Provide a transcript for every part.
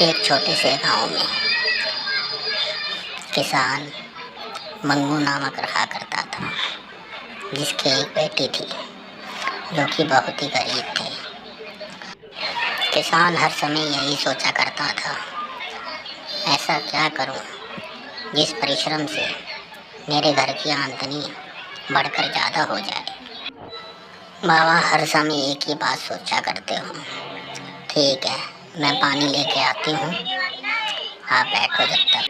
एक छोटे से गांव में किसान मंगू नामक रहा करता था, जिसकी एक बेटी थी जो कि बहुत ही गरीब थे। किसान हर समय यही सोचा करता था, ऐसा क्या करूं जिस परिश्रम से मेरे घर की आमदनी बढ़कर ज़्यादा हो जाए। बाबा हर समय एक ही बात सोचा करते हो, ठीक है मैं पानी लेके आती हूँ, आप बैठो जब तक।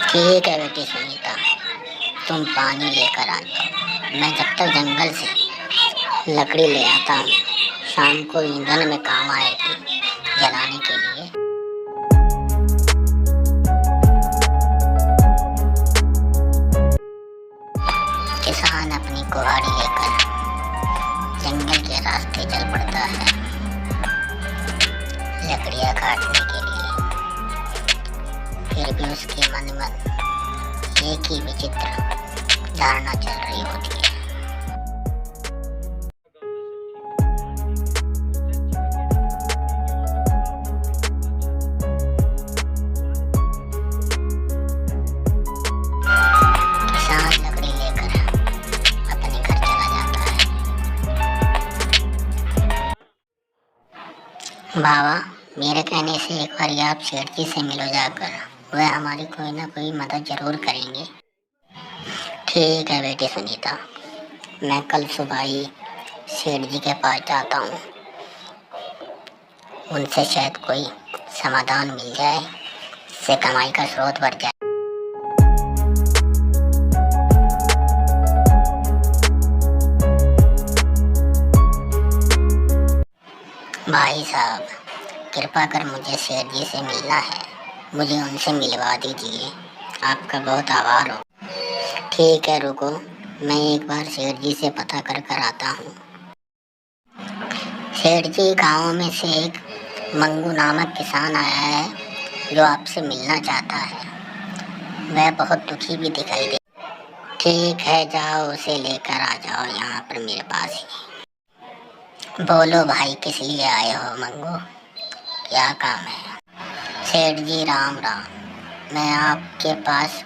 ठीक है बेटी सुनीता, तुम पानी लेकर आ जाओ, मैं जब तक जंगल से लकड़ी ले आता हूँ, शाम को ईंधन में काम आएगी जलाने के लिए। किसान अपनी कुल्हाड़ी लेकर जंगल के रास्ते चल पड़ता है लकड़ियाँ काटने के लिए। फिर भी उसके मन में एक ही विचित्र धारणा चल रही होती है। किसान लकड़ी लेकर अपने घर चला जाता है। बाबा मेरे कहने से एक बार आप सेठ जी से मिलो जाकर, वह हमारी कोई ना कोई मदद जरूर करेंगे। ठीक है बेटी सुनीता, मैं कल सुबह ही सेठ जी के पास जाता हूँ, उनसे शायद कोई समाधान मिल जाए, इससे कमाई का स्रोत बढ़ जाए। भाई साहब कृपा कर मुझे सेठ जी से मिलना है, मुझे उनसे मिलवा दीजिए, आपका बहुत आभार हो। ठीक है रुको, मैं एक बार सेठ जी से पता कर कर आता हूँ। सेठ जी गांव में से एक मंगू नामक किसान आया है जो आपसे मिलना चाहता है, वह बहुत दुखी भी दिखाई दे। ठीक है जाओ उसे लेकर आ जाओ यहाँ पर मेरे पास ही। बोलो भाई किस लिए आए हो मंगू, क्या काम है? सेठ जी राम राम, मैं आपके पास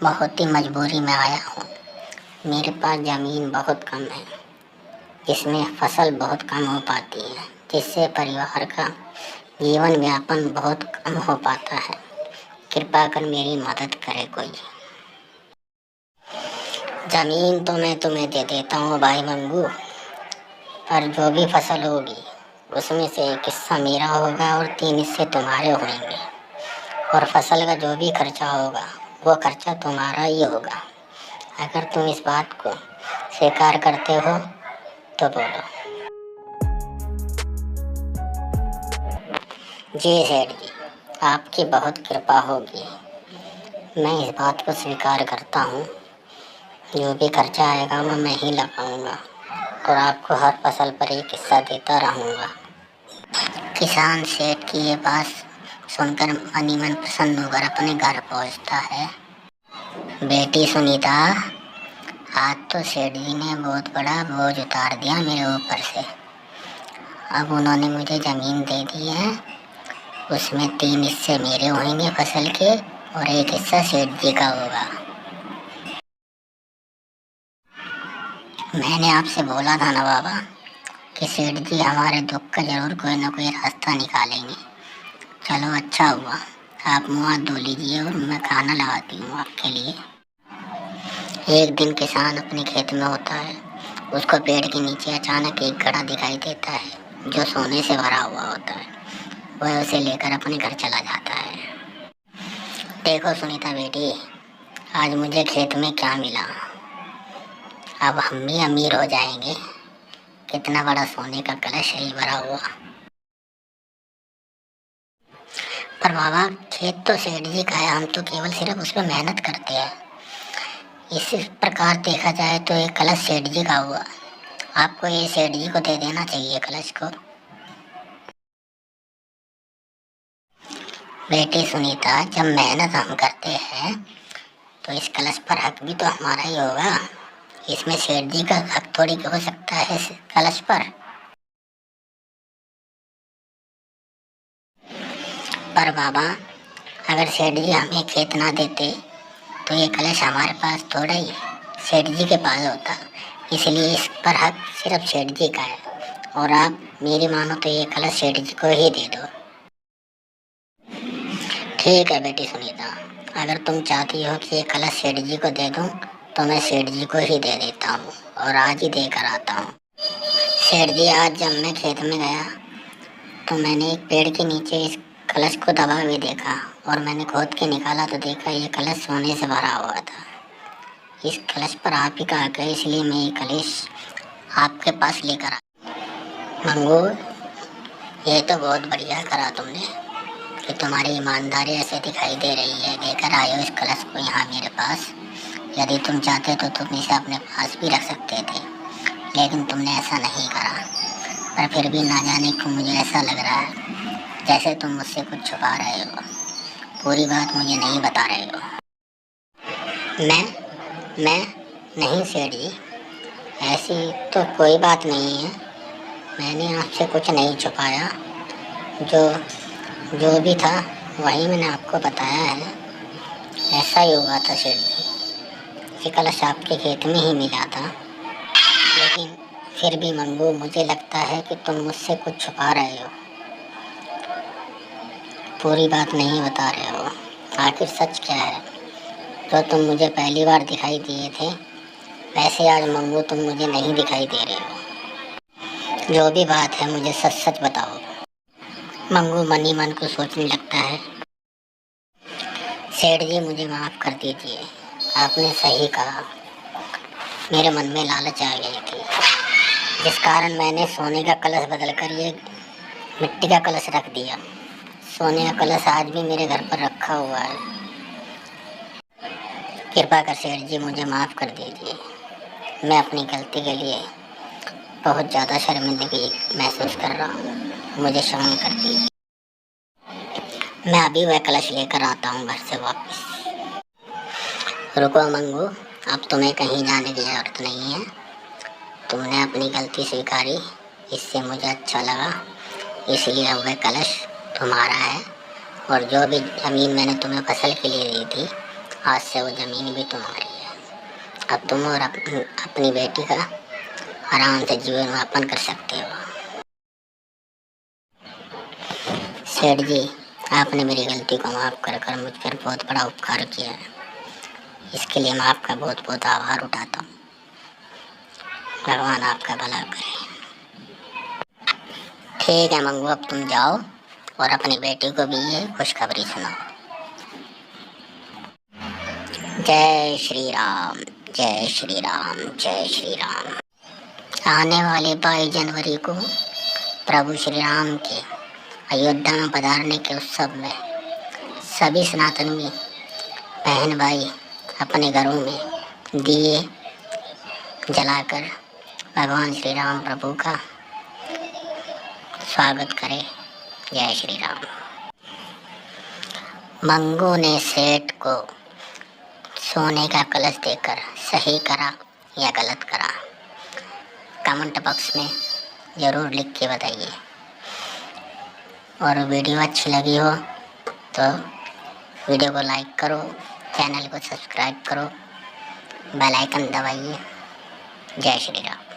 बहुत ही मजबूरी में आया हूँ। मेरे पास ज़मीन बहुत कम है, जिसमें फसल बहुत कम हो पाती है, जिससे परिवार का जीवन यापन बहुत कम हो पाता है। कृपा कर मेरी मदद करे कोई। ज़मीन तो मैं तुम्हें दे देता हूँ भाई मंगू, पर जो भी फसल होगी उसमें से एक हिस्सा मेरा होगा और 3 हिस्से तुम्हारे होंगे, और फसल का जो भी खर्चा होगा वो खर्चा तुम्हारा ही होगा। अगर तुम इस बात को स्वीकार करते हो तो बोलो। जी सेठ जी, आपकी बहुत कृपा होगी, मैं इस बात को स्वीकार करता हूँ। जो भी खर्चा आएगा वो मैं ही लगाऊंगा और आपको हर फसल पर एक हिस्सा देता रहूँगा। किसान सेठ की ये बात सुनकर मन ही मन प्रसन्न होकर अपने घर पहुँचता है। बेटी सुनीता, आज तो सेठ जी ने बहुत बड़ा बोझ उतार दिया मेरे ऊपर से। अब उन्होंने मुझे ज़मीन दे दी है, उसमें 3 हिस्से मेरे होंगे फसल के और एक हिस्सा सेठ जी का होगा। मैंने आपसे बोला था ना बाबा कि सेठ जी हमारे दुख का जरूर कोई ना कोई रास्ता निकालेंगे। चलो अच्छा हुआ, आप मुँह हाथ धो लीजिए और मैं खाना लगाती हूँ आपके लिए। एक दिन किसान अपने खेत में होता है, उसको पेड़ के नीचे अचानक एक घड़ा दिखाई देता है जो सोने से भरा हुआ होता है। वह उसे लेकर अपने घर चला जाता है। देखो सुनीता बेटी, आज मुझे खेत में क्या मिला, अब हम भी अमीर हो जाएंगे। कितना बड़ा सोने का कलश है भरा हुआ। पर बाबा खेत तो सेठ जी का है, हम तो केवल सिर्फ उस पर मेहनत करते हैं। इस प्रकार देखा जाए तो ये कलश सेठ जी का हुआ, आपको ये सेठ जी को दे देना चाहिए कलश को। बेटी सुनीता, जब मेहनत हम करते हैं तो इस कलश पर हक भी तो हमारा ही होगा, इसमें सेठ जी का हक थोड़ी हो सकता है इस कलश पर। पर बाबा, अगर सेठ जी हमें खेत ना देते तो ये कलश हमारे पास थोड़ा ही सेठ जी के पास होता, इसलिए इस पर हक सिर्फ सेठ जी का है। और आप मेरी मानो तो ये कलश सेठ जी को ही दे दो। ठीक है बेटी सुनीता, अगर तुम चाहती हो कि ये कलश सेठ जी को दे दूं तो मैं सेठ जी को ही दे देता हूँ और आज ही देकर आता हूँ। सेठ जी, आज जब मैं खेत में गया तो मैंने एक पेड़ के नीचे इस कलश को दबा हुए देखा और मैंने खोद के निकाला तो देखा ये कलश सोने से भरा हुआ था। इस कलश पर आप ही का हक है, इसलिए मैं ये कलश आपके पास लेकर आया। मंगू, ये तो बहुत बढ़िया करा तुमने कि तुम्हारी ईमानदारी ऐसे दिखाई दे रही है। लेकर आए हो इस कलश को यहाँ मेरे पास। यदि तुम चाहते तो तुम इसे अपने पास भी रख सकते थे, लेकिन तुमने ऐसा नहीं करा। पर फिर भी ना जाने क्यों मुझे ऐसा लग रहा है जैसे तुम मुझसे कुछ छुपा रहे हो, पूरी बात मुझे नहीं बता रहे हो। मैं नहीं सेठ जी, ऐसी तो कोई बात नहीं है। मैंने आपसे कुछ नहीं छुपाया, जो भी था वही मैंने आपको बताया है। ऐसा ही हुआ था सेठ जी, ये कलश आपके खेत में ही मिला था। लेकिन फिर भी मंगू, मुझे लगता है कि तुम मुझसे कुछ छुपा रहे हो, पूरी बात नहीं बता रहे हो। आखिर सच क्या है? तो तुम मुझे पहली बार दिखाई दिए थे, वैसे आज मंगू तुम मुझे नहीं दिखाई दे रहे हो। जो भी बात है मुझे सच सच बताओ। मंगू मन ही मन को सोचने लगता है। सेठ जी, मुझे माफ़ कर दीजिए, आपने सही कहा। मेरे मन में लालच आ गई थी, जिस कारण मैंने सोने का कलश बदलकर ये मिट्टी का कलश रख दिया। सोने का कलश आज भी मेरे घर पर रखा हुआ है। कृपा कर सेठ जी मुझे माफ़ कर दीजिए। मैं अपनी गलती के लिए बहुत ज़्यादा शर्मिंदगी महसूस कर रहा हूँ, मुझे क्षमा कर दीजिए। मैं अभी वह कलश लेकर आता हूँ घर से वापस। रुको मंगू, अब तुम्हें कहीं जाने की जरूरत नहीं है। तुमने अपनी गलती स्वीकारी, इससे मुझे अच्छा लगा, इसलिए अब वह कलश तुम्हारा है। और जो भी ज़मीन मैंने तुम्हें फसल के लिए दी थी, आज से वो ज़मीन भी तुम्हारी है। अब तुम और अपनी बेटी का आराम से जीवन यापन कर सकते हो। सेठ जी, आपने मेरी गलती को माफ़ कर मुझ पर बहुत बड़ा उपकार किया है, इसके लिए मैं आपका बहुत बहुत आभार उठाता हूँ। भगवान आपका भला करे। ठीक है मंगू, अब तुम जाओ और अपनी बेटी को भी ये खुशखबरी सुनाओ। जय श्री राम, जय श्री राम, जय श्री राम। आने वाले 22 जनवरी को प्रभु श्री राम के अयोध्या में पधारने के उत्सव में सभी सनातनी बहन भाई अपने घरों में दिए जलाकर भगवान श्री राम प्रभु का स्वागत करें। जय श्री राम। मंगू ने सेठ को सोने का कलश देकर सही करा या गलत करा, कमेंट बॉक्स में ज़रूर लिख के बताइए। और वीडियो अच्छी लगी हो तो वीडियो को लाइक करो, चैनल को सब्सक्राइब करो, बेल आइकन दबाइए। जय श्री राम।